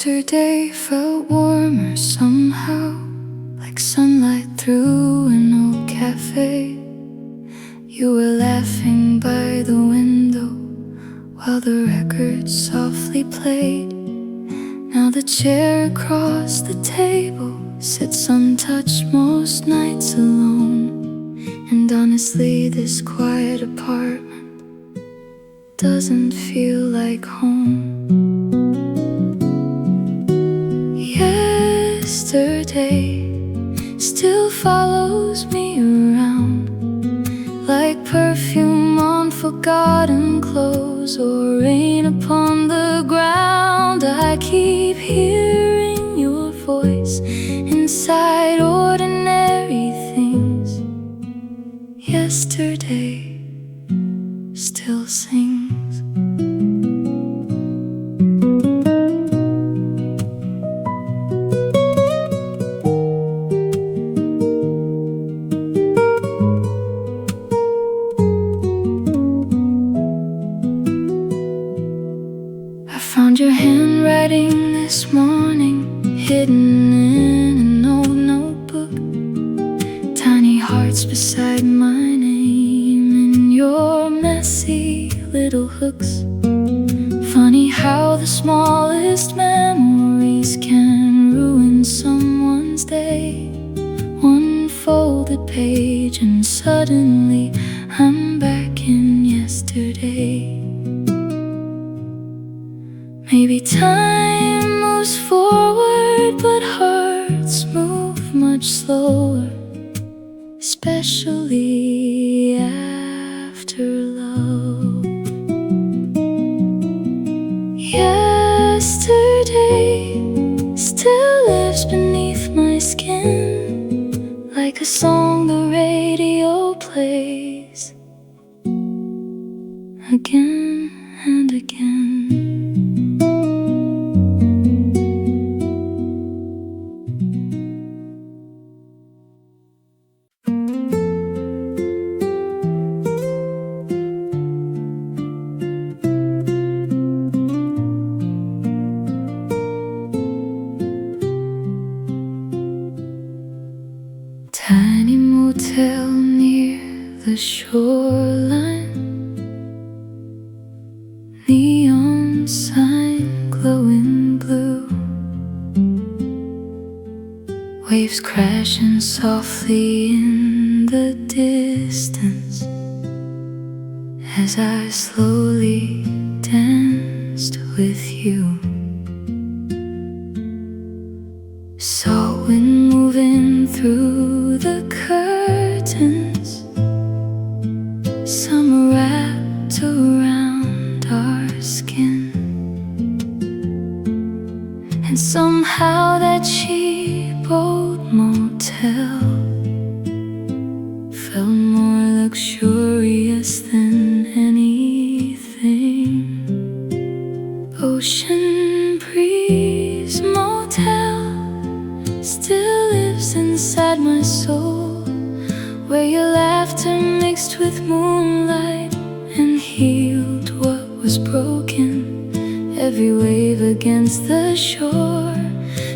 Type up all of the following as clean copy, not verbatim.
Yesterday felt warmer somehow, like sunlight through an old cafe. You were laughing by the window while the record softly played. Now the chair across the table sits untouched most nights alone. And honestly, this quiet apartment doesn't feel like home. Yesterday still follows me around, like perfume on forgotten clothes or rain upon the ground. I keep hearing your voice inside ordinary things. Yesterday still sings. Found your handwriting this morning, hidden in an old notebook. Tiny hearts beside my name in your messy little hooks. Funny how the smallest memories can ruin someone's day. One folded page and suddenly I'm back in yesterday. Maybe time moves forward, but hearts move much slower, especially after love. Yesterday still lives beneath my skin, like a song the radio plays again and again. Tiny motel near the shoreline, neon sign glowing blue, waves crashing softly in the distance as I slowly danced with you. Saw wind moving through the curtains, summer wrapped around our skin. And somehow that cheap old motel felt more luxurious than anything. Ocean breeze motel still lives inside my soul, where your laughter mixed with moonlight and healed what was broken. Every wave against the shore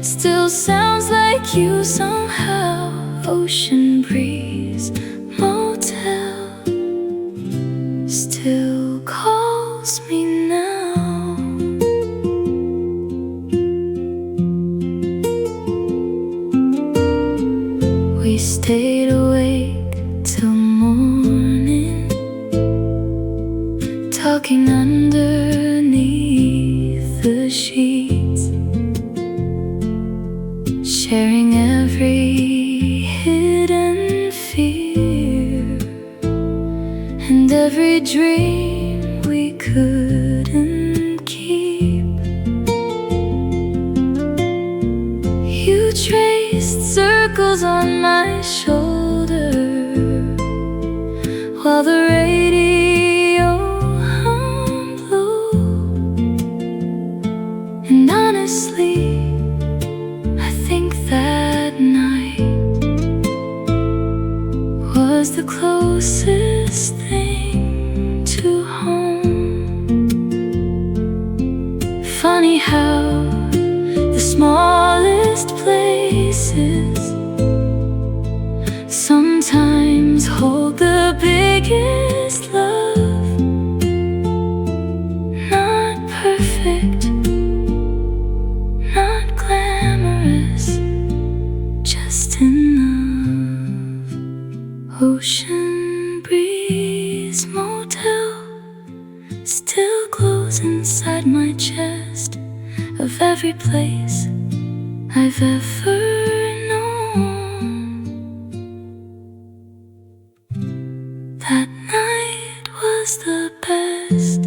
still sounds like you somehow. Ocean breeze motel still calls me now. We stayed awake till morning, talking underneath the sheets, sharing every hidden fear and every dream we couldn't keep. You traced circles on my shoulder while the radio hummed low. And honestly, I think that night was the closest thing to home. Funny how smallest places sometimes hold the biggest love. Not perfect, not glamorous, just enough. Ocean breeze, motel still glows inside my chest of every place I've ever known. That night was the best.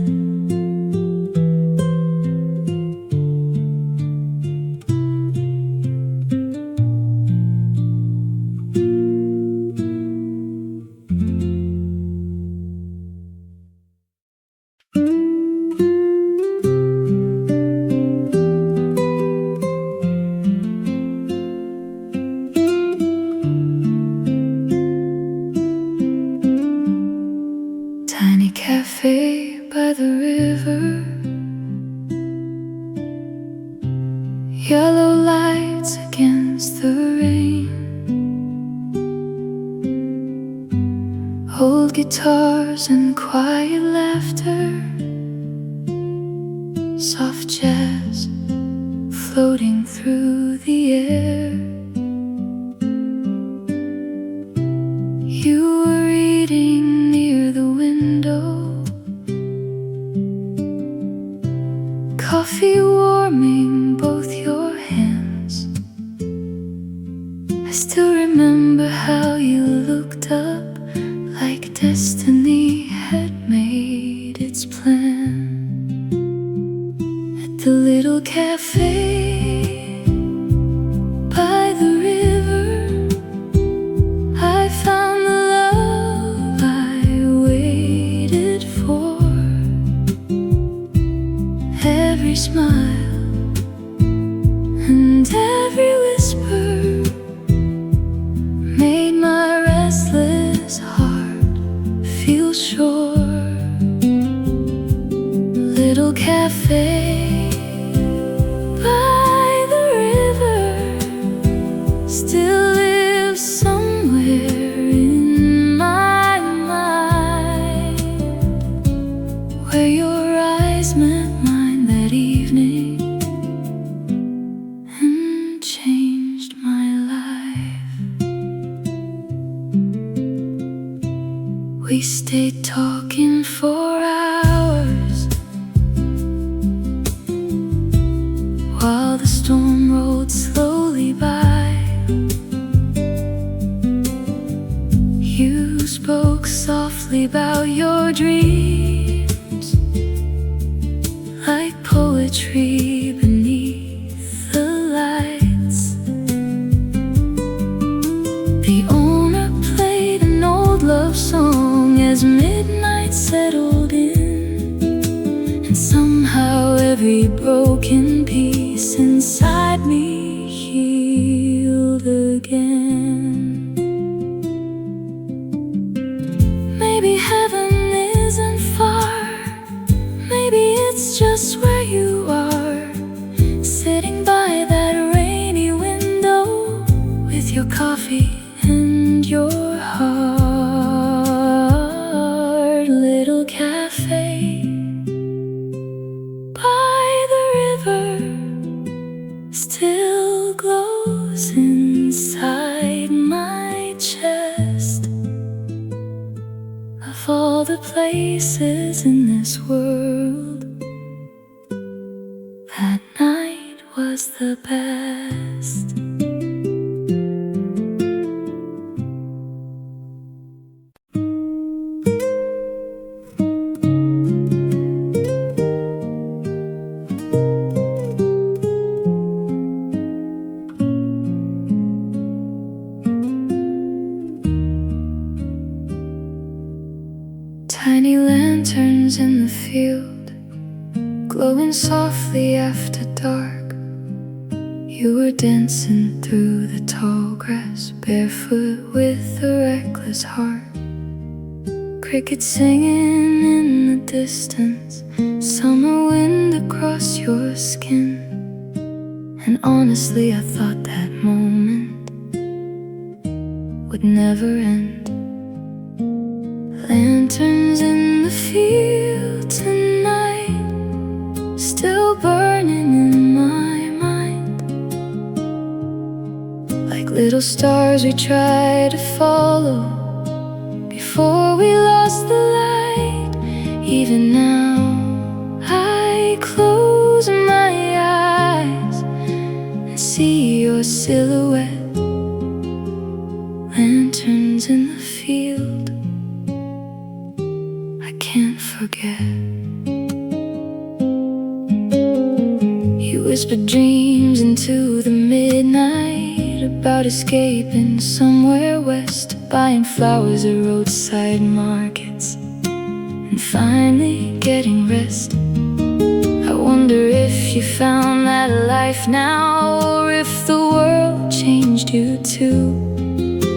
Tiny cafe by the river, yellow lights against the rain, old guitars and quiet laughter, soft jazz floating through the air. You were reading near the window, coffee warming both your hands. I still remember how you looked up like destiny had made its plan. At the little cafe by the river, I found the love I waited for. Every smile and every whisper made my restless heart feel sure. Little cafe by the river still lives somewhere in my mind, where your eyes met mine that evening and changed my life. We stayed talking for hours while the storm rolled slowly by. You spoke softly about your dreams, like poetry beneath the lights. The owner played an old love song as midnight settled in, and somehow every broken piece inside me healed again. Maybe heaven isn't far, maybe it's just where you are, sitting by that rainy window with your coffee and your heart. Little cafe by the river still glows inside my chest. Of all the places in this world, that night was the best. Tiny lanterns in the field, glowing softly after dark. You were dancing through the tall grass, barefoot with a reckless heart. Crickets singing in the distance, summer wind across your skin, And honestly, I thought that moment would never end. Lanterns in the field tonight, still burning in my mind, like little stars we try to follow before we lost the light. Even now I close my eyes and see your silhouette. Lanterns in the field, I can't forget. You whispered dreams into the midnight about escaping somewhere west, buying flowers at roadside markets, and finally getting rest. I wonder if you found that life now, or if the world changed you too.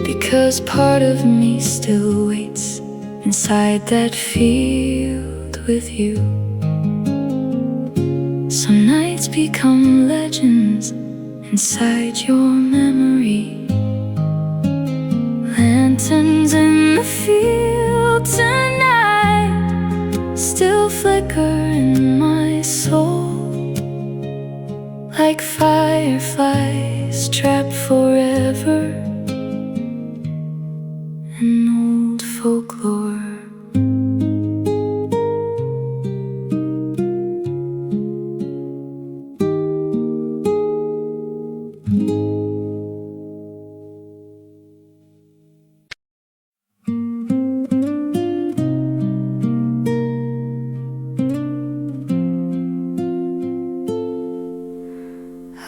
Because part of me still waits inside that field with you. Some nights become legends inside your memory. Lanterns in the field tonight still flicker in my soul, like fireflies trapped forever in old folklore.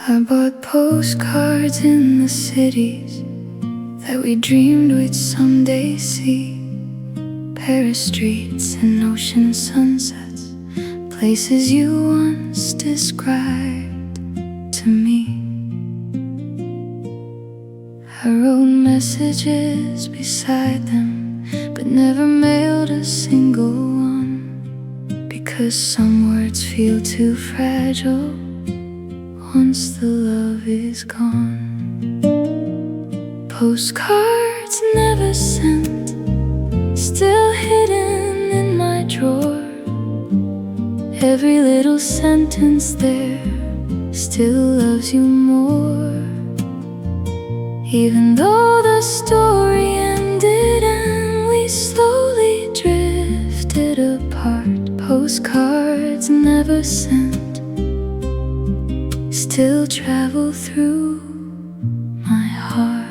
I bought postcards in the cities that we dreamed we'd someday see. Paris streets and ocean sunsets, places you once described to me. I wrote messages beside them, but never mailed a single one, because some words feel too fragile once the love is gone. Postcards never sent, still hidden in my drawer. Every little sentence there still loves you more. Even though the story ended and we slowly drifted apart, postcards never sent still travel through my heart.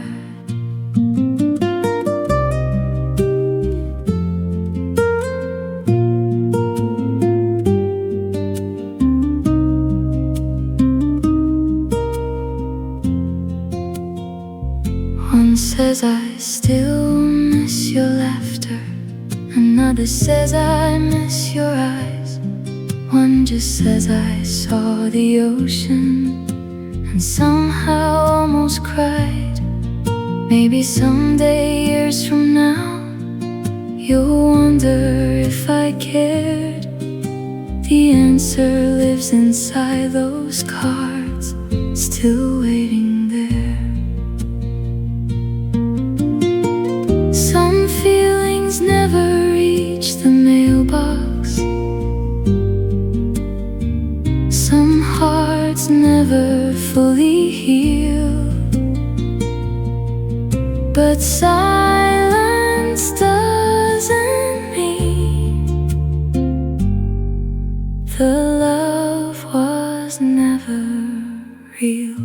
One says I still miss your laughter, another says I miss your eyes. One just says I saw the ocean and somehow almost cried. Maybe someday, years from now, you'll wonder if I cared. The answer lives inside those cards, still waiting there. Some feelings never reach the mailbox, some hearts never fully heal, but silence doesn't mean the love was never real.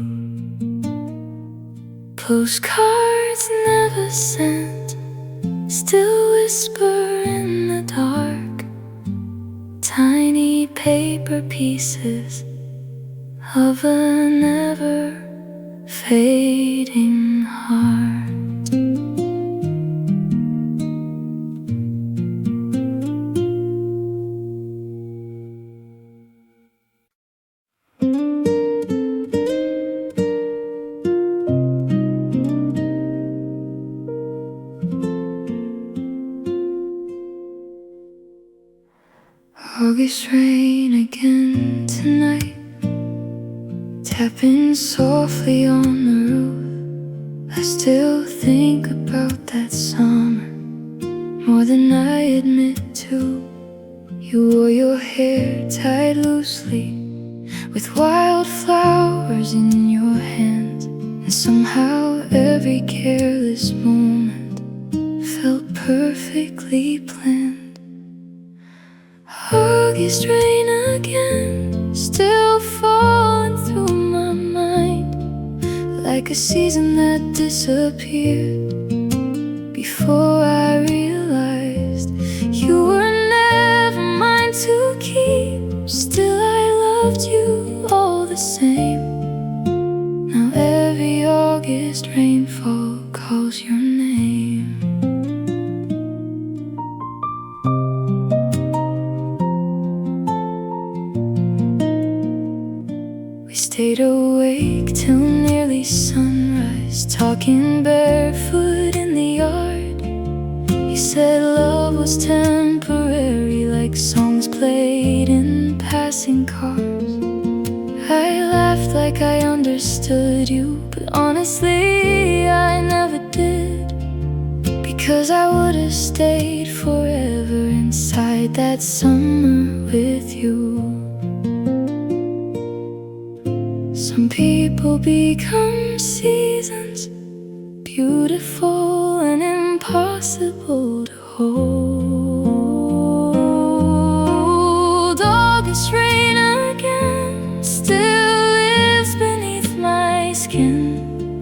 Postcards never sent still whisper in the dark, tiny paper pieces of a never-fading heart. August rain again tonight, tapping softly on the roof. I still think about that summer more than I admit to. You wore your hair tied loosely with wildflowers in your hands, and somehow every careless moment felt perfectly planned. August rain again, still falling through my mind, like a season that disappeared before I realized you were never mine to keep. Still I loved you all the same. Now every August rainfall calls your name. We stayed awake till nearly sunrise, talking barefoot in the yard. You said love was temporary, like songs played in passing cars. I laughed like I understood you, but honestly I never did, because I would have stayed forever inside that summer with you. Some people become seasons, beautiful and impossible to hold. August rain again, still lives beneath my skin,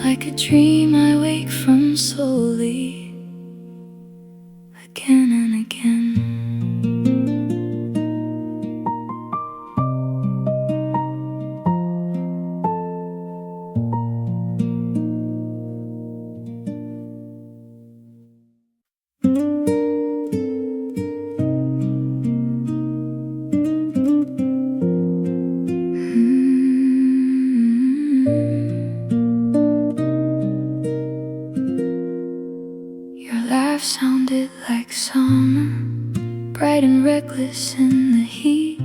like a dream I wake from slowly, again and again. Sounded like summer, bright and reckless in the heat.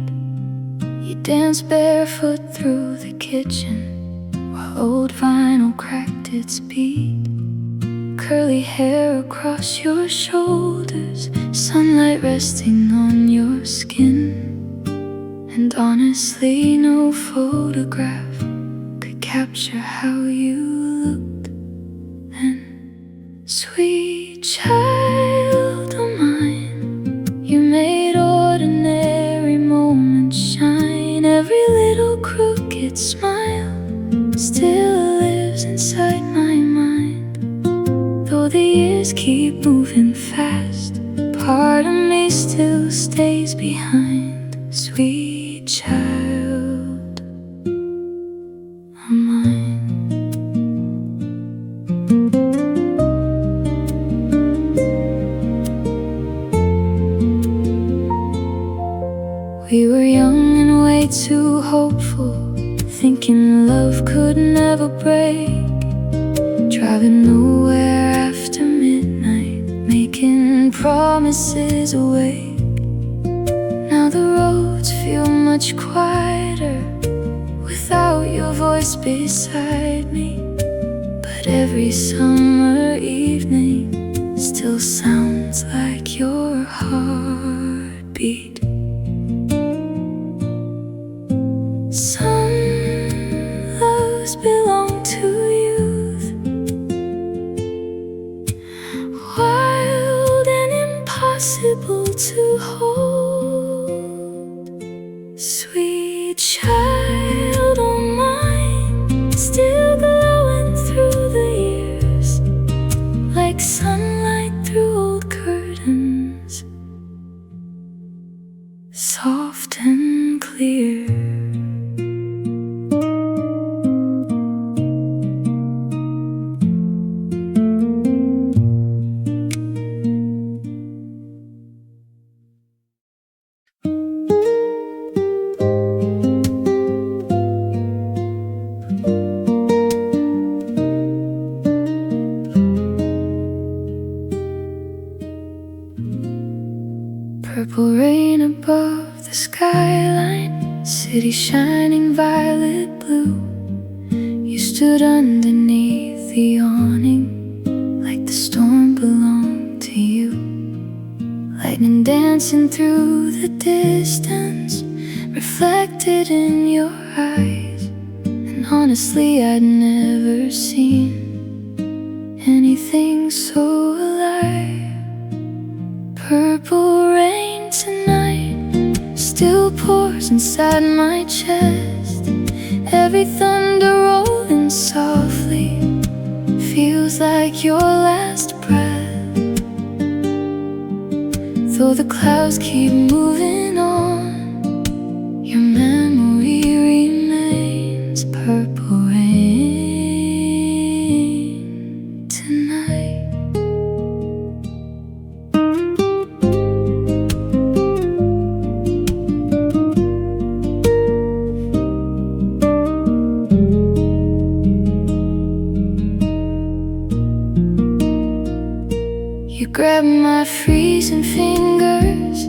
You danced barefoot through the kitchen while old vinyl cracked its beat. Curly hair across your shoulders, sunlight resting on your skin. And honestly, no photograph could capture how you looked then. Sweet child of mine, you made ordinary moments shine. Every little crooked smile still lives inside my mind. Though the years keep moving fast, part of me still stays behind. Sweet child of mine. We were young and way too hopeful, thinking love could never break. Driving nowhere after midnight, making promises awake. Now the roads feel much quieter without your voice beside me. But every summer evening still sounds like your heartbeat. Some loves belong to youth, wild and impossible to hold. Sweet child of mine, still glowing through the years, like sunlight through old curtains, soft and clear. Purple rain above the skyline, city shining violet blue. You stood underneath the awning like the storm belonged to you. Lightning dancing through the distance, reflected in your eyes. And honestly, I'd never seen anything so alive. Purple rain tonight still pours inside my chest. Every thunder rolling softly feels like your last breath. Though the clouds keep moving on, your memory remains purple rain tonight. You grabbed my freezing fingers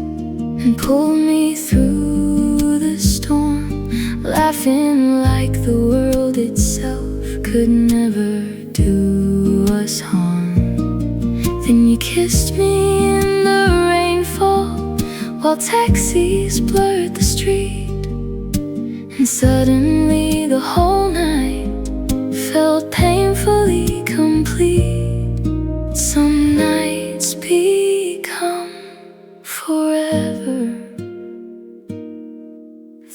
and pulled me through the storm, laughing like the world itself could never do us harm. Then you kissed me in the rainfall while taxis blurred the street. And suddenly the whole night felt painfully complete. Some nights become forever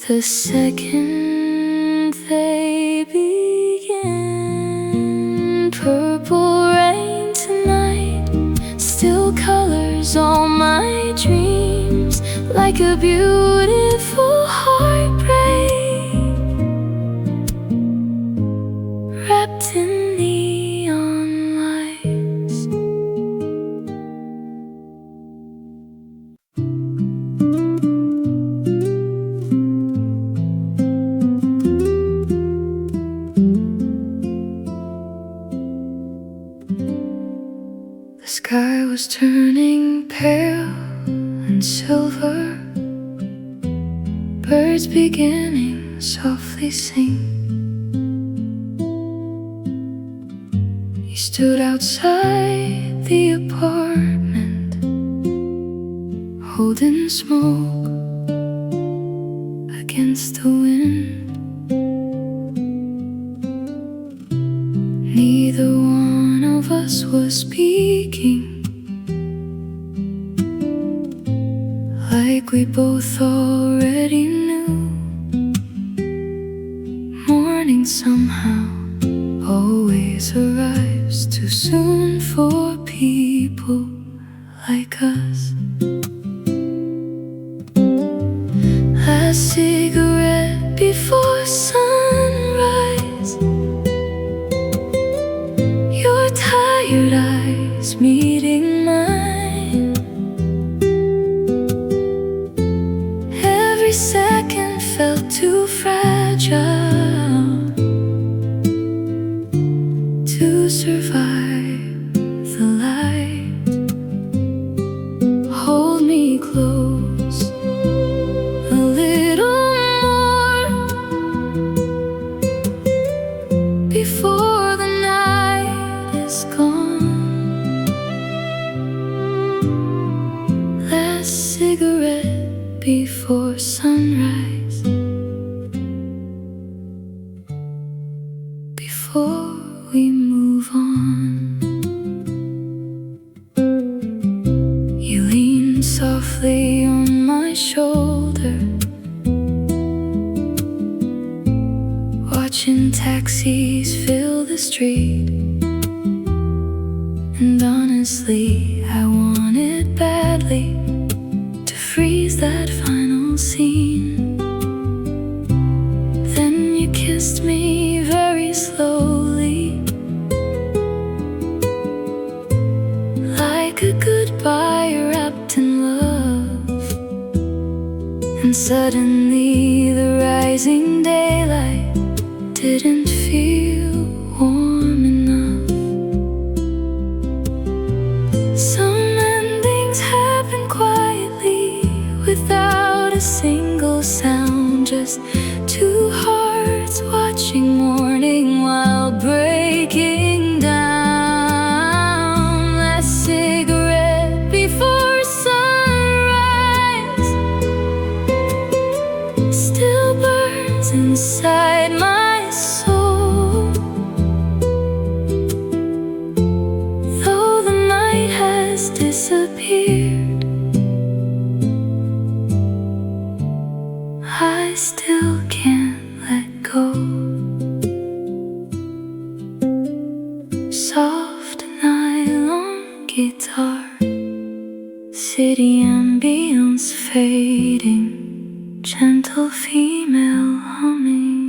the second they begin. Purple rain tonight still colors all my dreams like a beautiful heartbreak wrapped in neon lights. The sky was turning pale and silver, birds beginning softly sing. You stood outside the apartment, holding smoke against the wind. Neither one of us was speaking, like we both already knew. Morning somehow always arrives too soon for people like us. Last cigarette before sunrise, your tired eyes meeting mine. Every second felt too fragile to survive the light. Hold me close a little more before the night is gone. Last cigarette before sunrise, before we move on. You lean softly on my shoulder, watching taxis fill the street. And honestly, I wanted badly to freeze that final scene. Then you kissed me very slowly, like a goodbye wrapped in love. And suddenly the rising daylight didn't feel warm enough. Some endings happen quietly without a single sound, just city ambience fading, gentle female humming.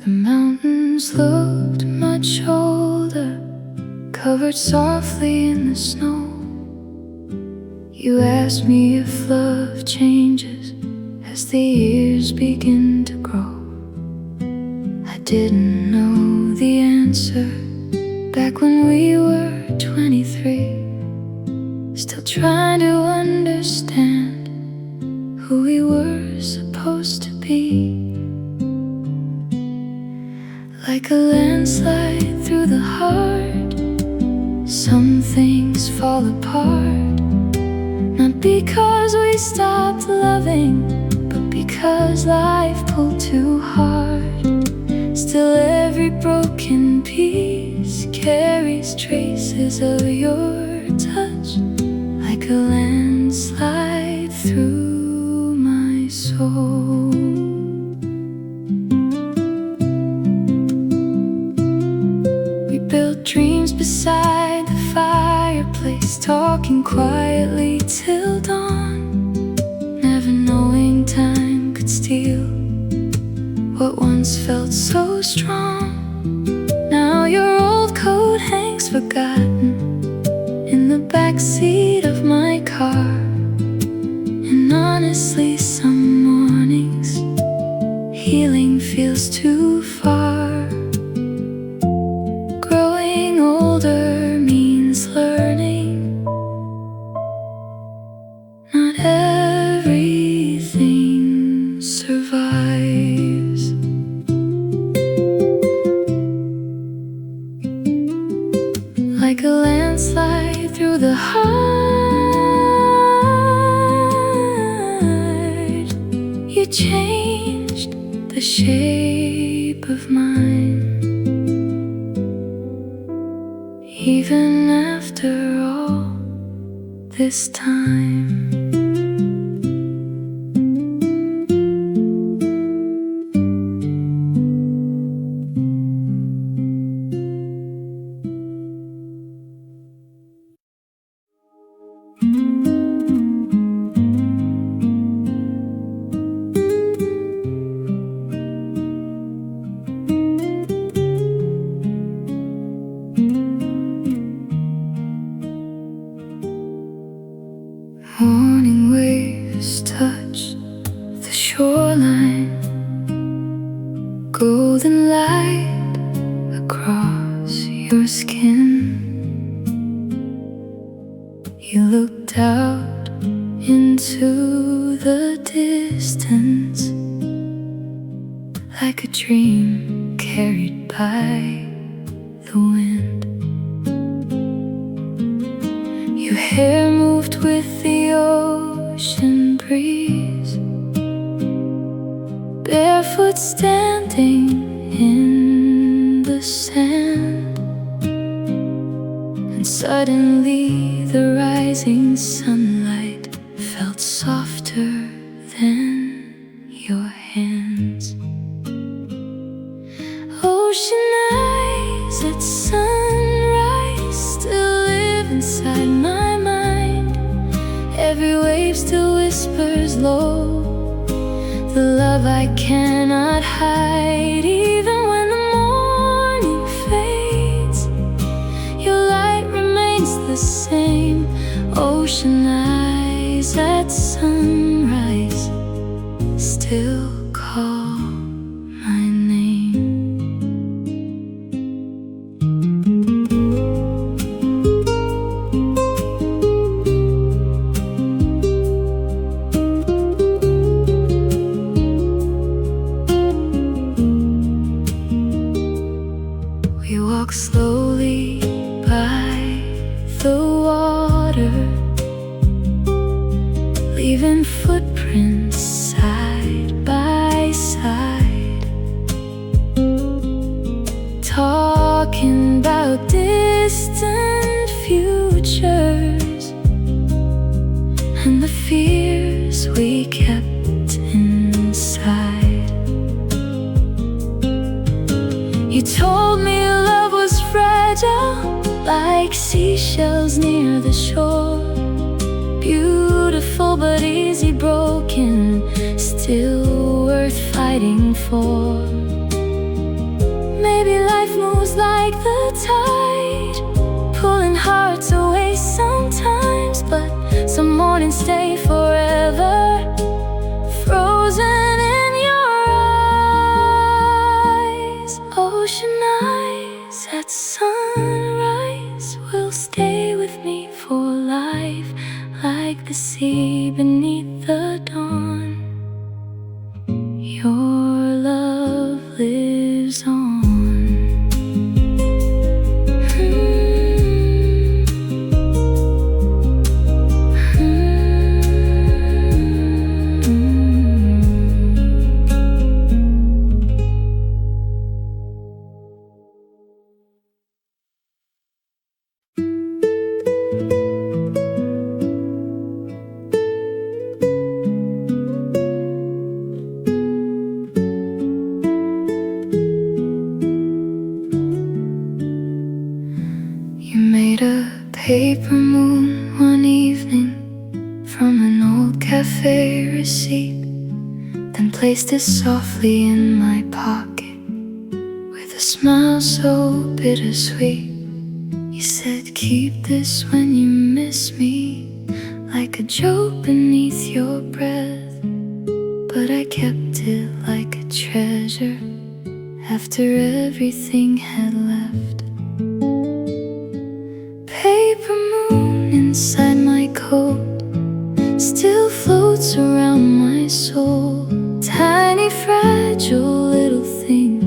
The mountains looked much older, covered softly in the snow. You asked me if love changes as the years begin to grow. I didn't know the answer back when we were 23, still trying to understand who we were supposed to be. Like a landslide through the heart, some things fall apart. Not because we stopped loving, but because life pulled too hard. Still every broken piece carries traces of your touch, like a landslide through my soul. We built dreams beside the fireplace, talking quietly till dawn, never knowing time could steal what once felt so strong. Now your old coat hangs forgotten in the backseat of my car. And honestly, some mornings healing feels too far. Growing older means learning. Not everything survives. Like a landslide through the heart, you changed the shape of mine. Even after all this time. Morning waves touch the shoreline, golden light across your skin. You looked out into the distance, like a dream carried by the wind. Your hair moved with the ocean breeze, barefoot standing in the sand. And suddenly the rising sunlight felt softer than your hands. Ocean eyes at sunrise still live inside my mind. Every wave still whispers low the love I cannot hide. Even when the morning fades, your light remains the same. Ocean eyes at sunrise still call my name. We walk slowly by the water, leaving footprints side by side. talking about distant futures and the fears we kept inside. You told me love was fragile, like seashells near the shore. Beautiful but easy broken, still worth fighting for. Maybe life moves like the tide, pulling hearts away sometimes, but some mornings stay forever, frozen in your eyes. Ocean eyes at sunrise will stay with me for life, like the sea beneath the dawn. Your love lives on. Paper moon one evening from an old cafe receipt, then placed it softly in my pocket with a smile so bittersweet. You said, keep this when you miss me, like a joke beneath your breath. But I kept it like a treasure after everything had left. Paper moon inside my coat still floats around my soul. Tiny fragile little thing,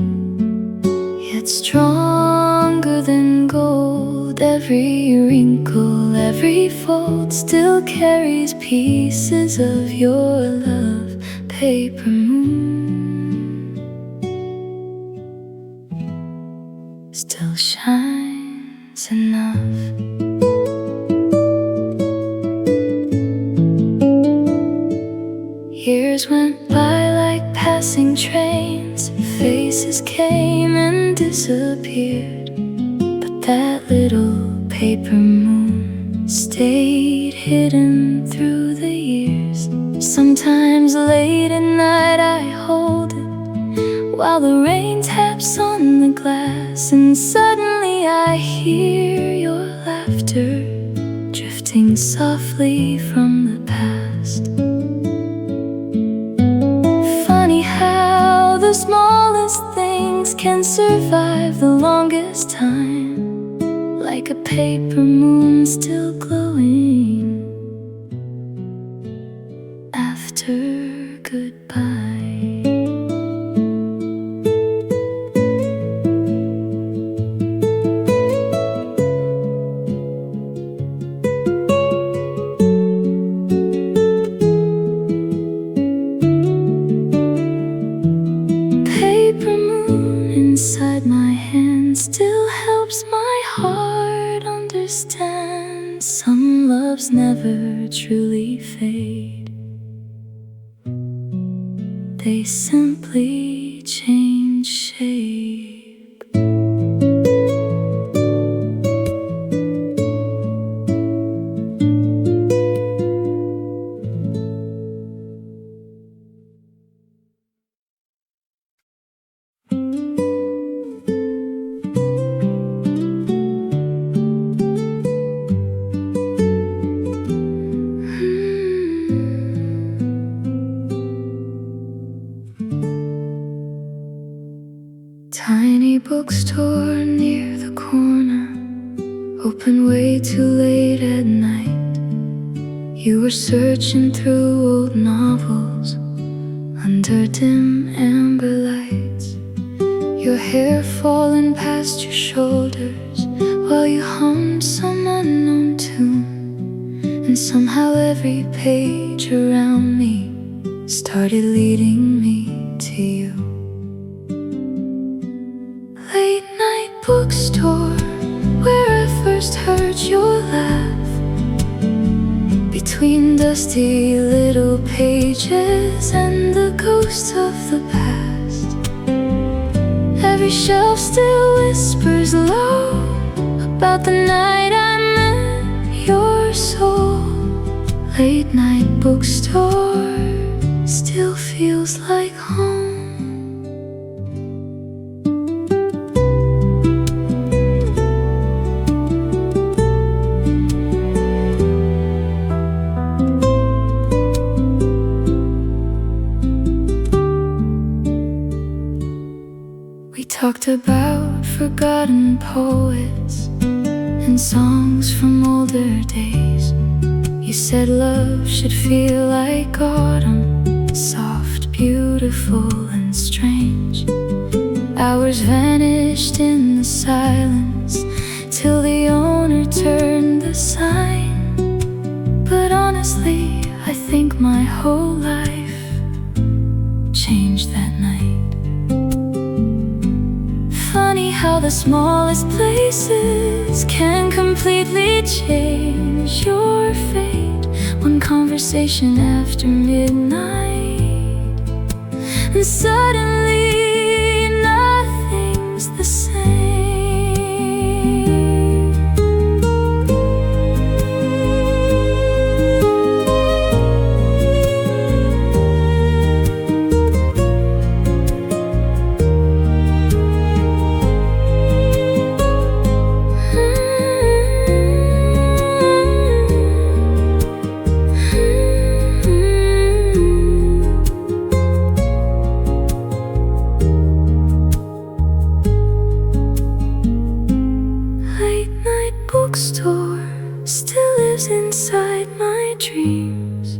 yet stronger than gold. Every wrinkle, every fold still carries pieces of your love. Paper moon still shines enough. Years went by like passing trains, faces came and disappeared, but that little paper moon stayed hidden through the years. Sometimes late at night I hold it while the rain taps on the glass, and suddenly I hear your laughter drifting softly from the past. Funny how the smallest things can survive the longest time, like a paper moon still glowing after goodbye. Inside my hand still helps my heart understand some loves never truly fade, they simply change shape. Tiny bookstore near the corner, open way too late at night. You were searching through old novels under dim amber lights, your hair falling past your shoulders while you hummed some unknown tune. And somehow every page around me started leading me to you. Late night bookstore, where I first heard your laugh. Between dusty little pages and the ghosts of the past, every shelf still whispers low about the night I met your soul. Late night bookstore still feels like home. We talked about forgotten poets and songs from older days. You said love should feel like autumn, soft, beautiful, and strange. Hours vanished in the silence till the owner turned the sign. But honestly, I think my whole life changed that night. Funny how the smallest places can completely change your fate. One conversation after midnight, and suddenly nothing's the same. Bookstore still lives inside my dreams,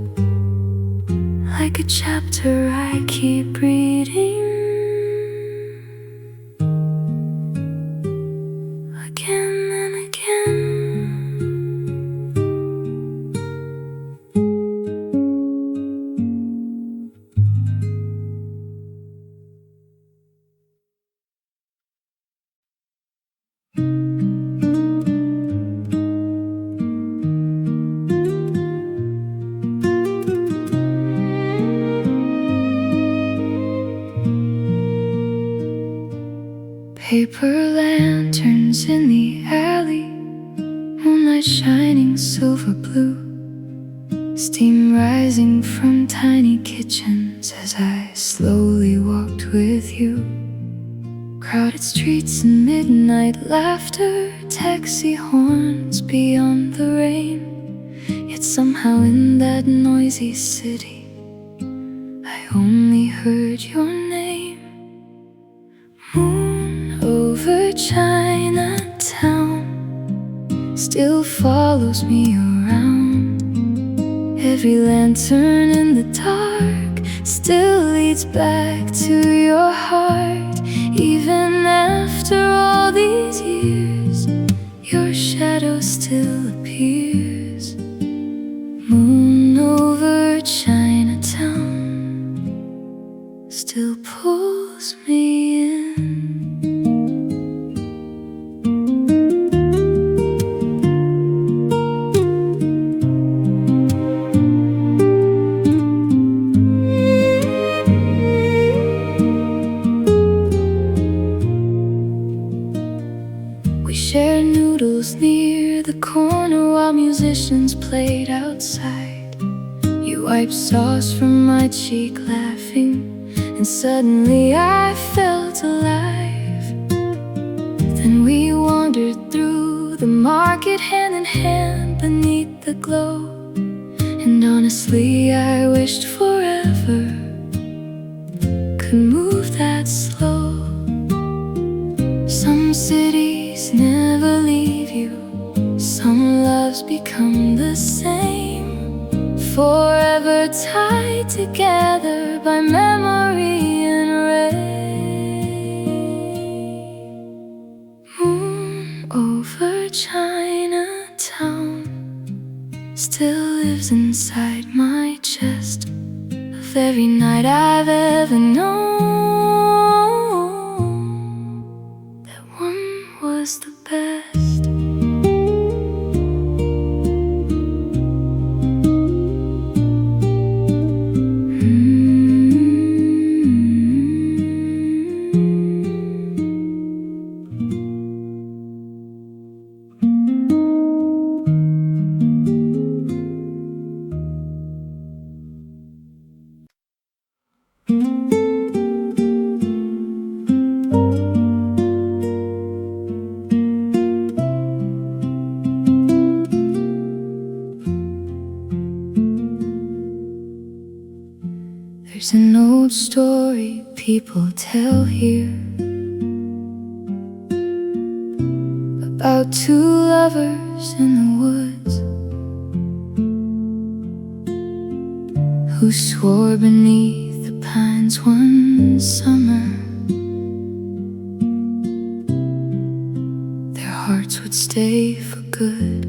like a chapter I keep reading again and again. Paper lanterns in the alley, moonlight shining silver blue, steam rising from tiny kitchens as I slowly walked with you. Crowded streets and midnight laughter, taxi horns beyond the rain. Yet somehow in that noisy city I only heard your name. Moon over Chinatown still follows me around. Every lantern in the dark still leads back to your heart. Even after all these years, your shadow still appears. Moon over Chinatown still pulls me in. Shared noodles near the corner while musicians played outside. You wiped sauce from my cheek laughing, and suddenly I felt alive. Then we wandered through the market hand in hand beneath the glow. And honestly I wished forever could move that slow. Some cities never leave you, some loves become the same, forever tied together by memory and rain. Moon over Chinatown still lives inside my chest, of every night I've ever known. That one was the best. There's an old story people tell here about two lovers in the woods who swore beneath the pines one summer their hearts would stay for good.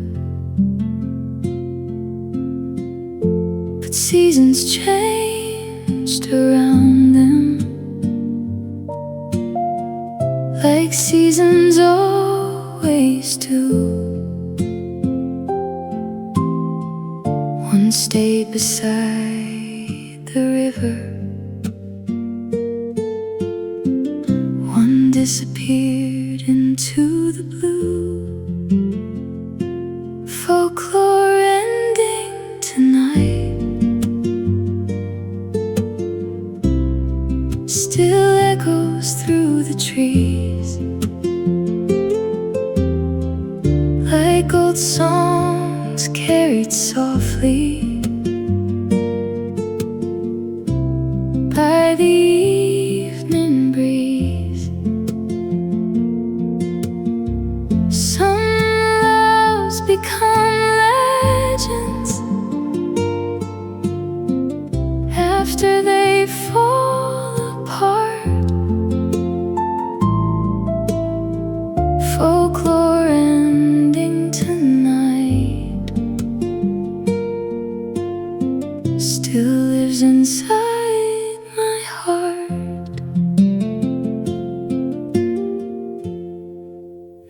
But seasons changed around them, like seasons always do. One stayed beside the river, one disappeared into the blue. Folklore ending tonight, still echoes through the trees, like old songs carried softly by the evening breeze. Some loves become legends after they fall apart. Folklore ending tonight still lives inside my heart.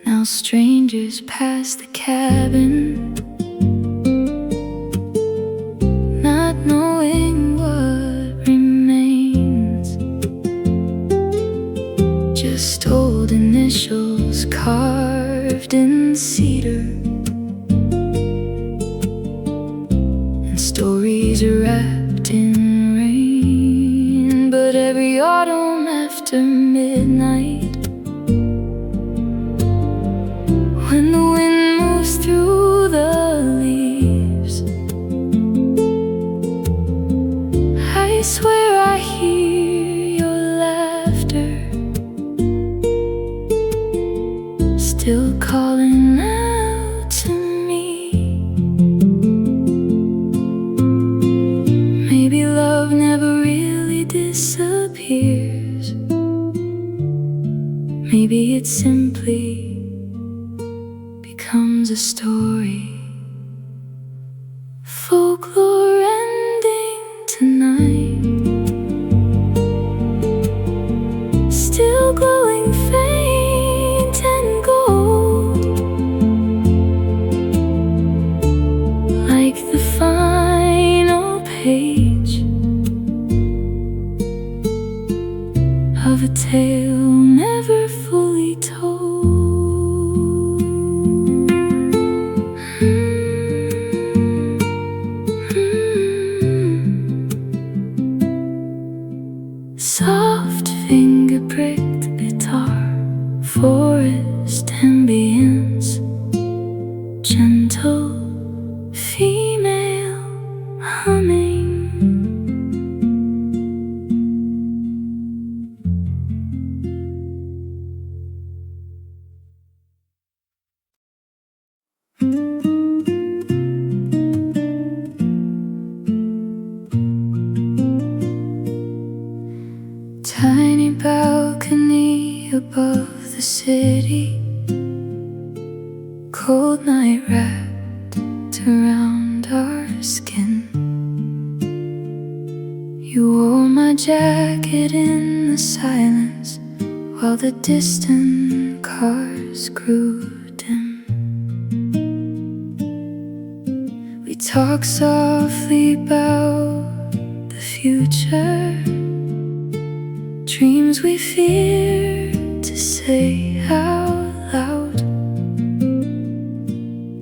Now strangers pass the cabin, not knowing what remains, just old initials carved in cedar, and stories wrapped in rain. But every autumn after midnight, when the wind moves through the leaves, I swear I hear your laughter, still calling out to me. Maybe love never really disappears. Maybe it simply becomes a story. Folklore ending tonight, still glowing faint and gold, like the final page of a tale never fully told. Soft finger-pricked guitar, forest ambience, gentle female humming. Tiny balcony above the city, cold night wrapped around our skin. You wore my jacket in the silence while the distant cars shadows grew dim. We talked softly about the future, dreams we feared to say out loud.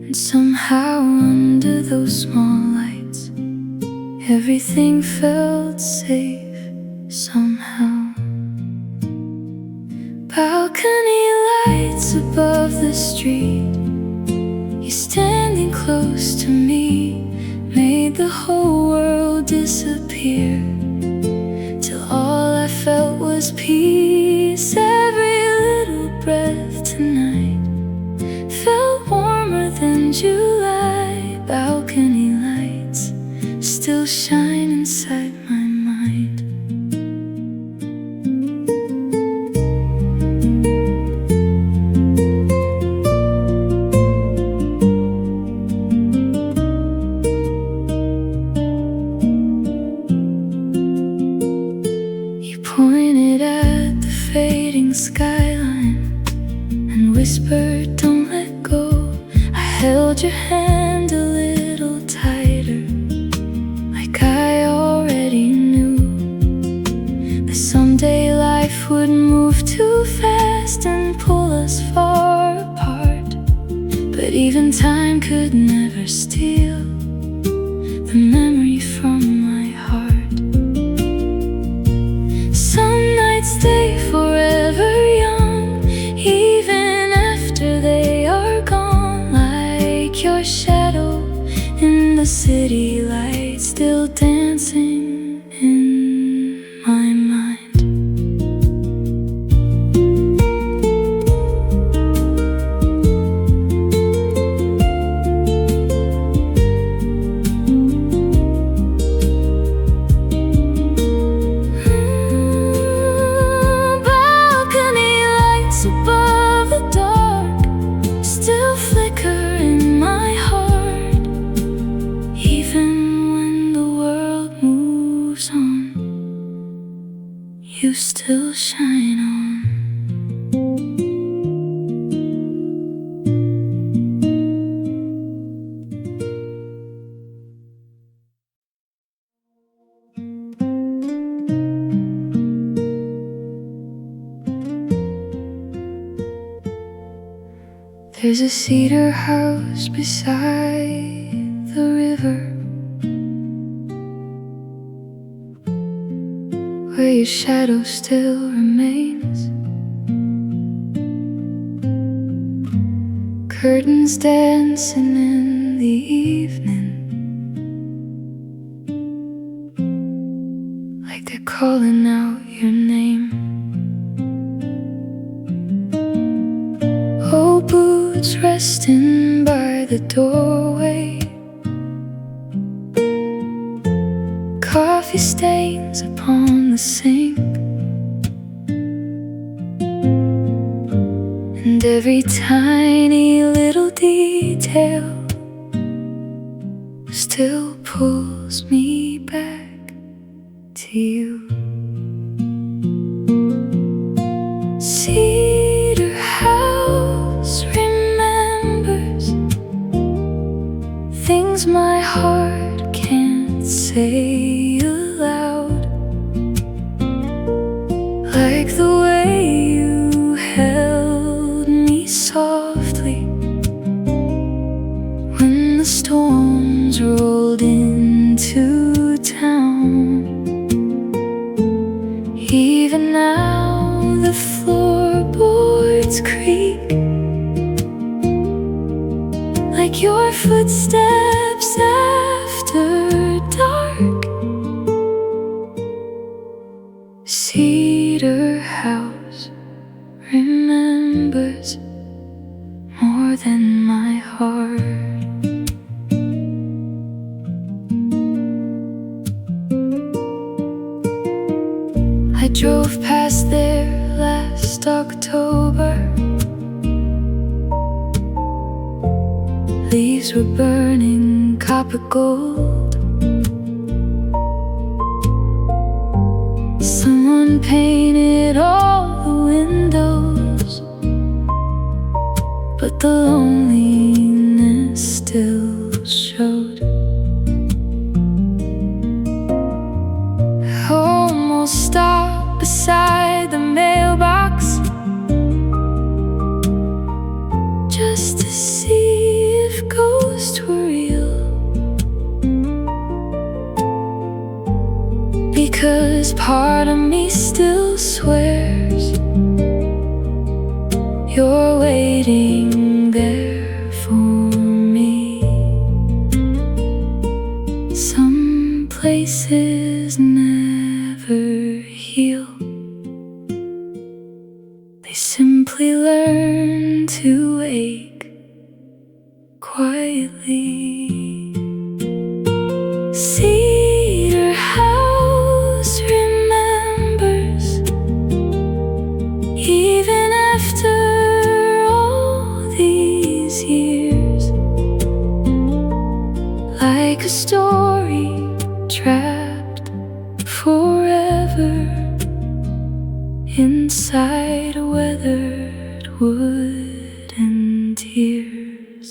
And somehow under those small lights, everything felt safe somehow. Balcony lights above the street, you standing close to me, made the whole world disappear, till all I felt was peace. Every little breath tonight felt warmer than July. Balcony lights still shine inside my mind. Pointed at the fading skyline and whispered, "Don't let go." I held your hand a little tighter, like I already knew that someday life would move too fast and pull us far apart. But even time could never steal the memory from my heart. Some nights stay forever young, even after they are gone, like your shadow in the city light, still dancing in my mind. You still shine on. There's a cedar house beside the river, where your shadow still remains. Curtains dancing in the evening, like they're calling out your name. Old boots resting by the doorway, coffee stains upon the sink, and every tiny little detail still pulls me back to you. Cedar House remembers things my heart can't say aloud, like the way you held me softly when the storms rolled into town. Even now the floorboards creak, like your footsteps after dark. Cedar House remembers more than my heart. I drove past there last October. Leaves were burning copper gold. Someone painted all the windows the loneliness still showed. I almost stopped beside the mailbox just to see if ghosts were real, because part of me still swears you're waiting there for me. Some places never heal, they simply learn to ache quietly. Cedar House remembers, even after all these years, like a story trapped forever inside weathered wood and tears.